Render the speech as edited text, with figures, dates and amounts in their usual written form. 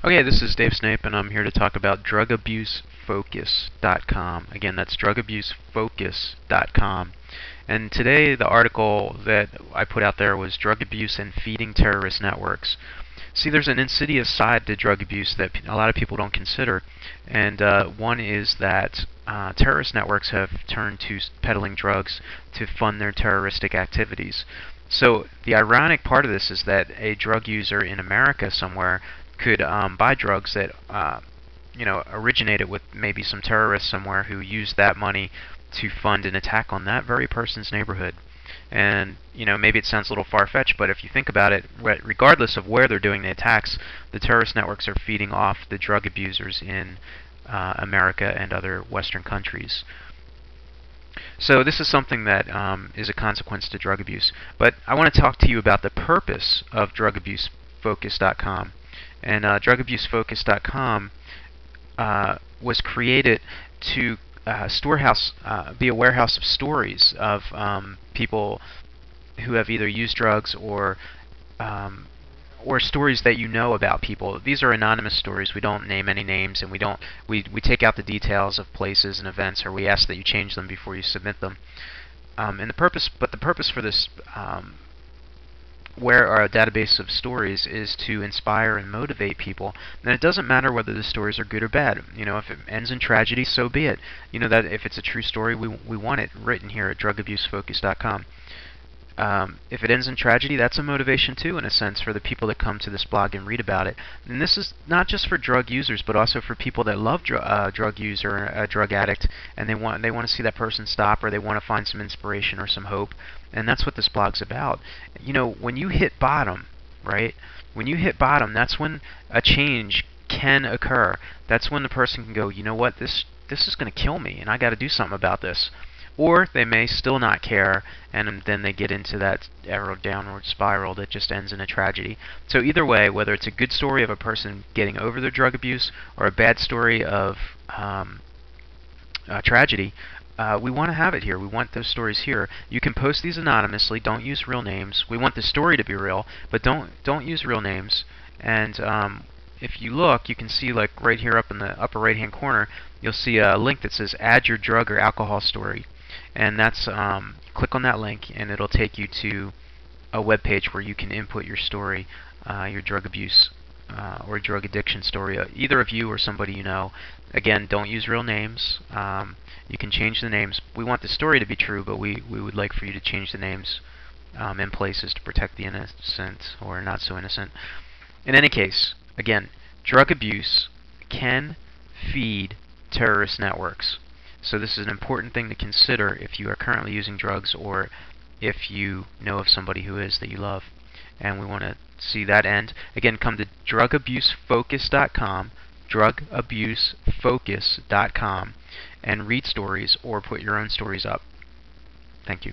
Okay, this is Dave Snape, and I'm here to talk about Drug-Abuse-and-Terrorists.com. Again, that's Drug-Abuse-and-Terrorists.com. And today, the article that I put out there was Drug Abuse and Feeding Terrorist Networks. See, there's an insidious side to drug abuse that a lot of people don't consider, and one is that terrorist networks have turned to peddling drugs to fund their terroristic activities. So the ironic part of this is that a drug user in America somewhere could buy drugs that originated with maybe some terrorists somewhere who used that money to fund an attack on that very person's neighborhood. And maybe it sounds a little far-fetched, but if you think about it, regardless of where they're doing the attacks, the terrorist networks are feeding off the drug abusers in America and other Western countries. So this is something that is a consequence to drug abuse. But I want to talk to you about the purpose of Drug-Abuse-Focus.com. And Drug-Abuse-Focus.com was created to be a warehouse of stories of people who have either used drugs or stories that you know about people. These are anonymous stories. We don't name any names, and we take out the details of places and events, or we ask that you change them before you submit them. And the purpose for this where our database of stories is to inspire and motivate people. And it doesn't matter whether the stories are good or bad. If it ends in tragedy, so be it. That if it's a true story, we want it written here at drugabusefocus.com. If it ends in tragedy, that's a motivation too, in a sense, for the people that come to this blog and read about it. And this is not just for drug users, but also for people that love drug use or a drug addict, and they want to see that person stop, or they want to find some inspiration or some hope. And that's what this blog's about. When you hit bottom, right? When you hit bottom, that's when a change can occur. That's when the person can go, you know what, this is going to kill me, and I got to do something about this. Or they may still not care, and then they get into that downward spiral that just ends in a tragedy. So either way, whether it's a good story of a person getting over their drug abuse or a bad story of tragedy, we want to have it here. We want those stories here. You can post these anonymously. Don't use real names. We want the story to be real, but don't use real names. And if you look, you can see, like right here up in the upper right-hand corner, you'll see a link that says "Add your drug or alcohol story." And that's click on that link, and it'll take you to a web page where you can input your story, your drug abuse or drug addiction story, either of you or somebody you know. Again, don't use real names. You can change the names. We want the story to be true, but we would like for you to change the names in places to protect the innocent or not so innocent. In any case, again, drug abuse can feed terrorist networks. So this is an important thing to consider if you are currently using drugs, or if you know of somebody who is that you love. And we want to see that end. Again, come to drugabusefocus.com, drugabusefocus.com, and read stories or put your own stories up. Thank you.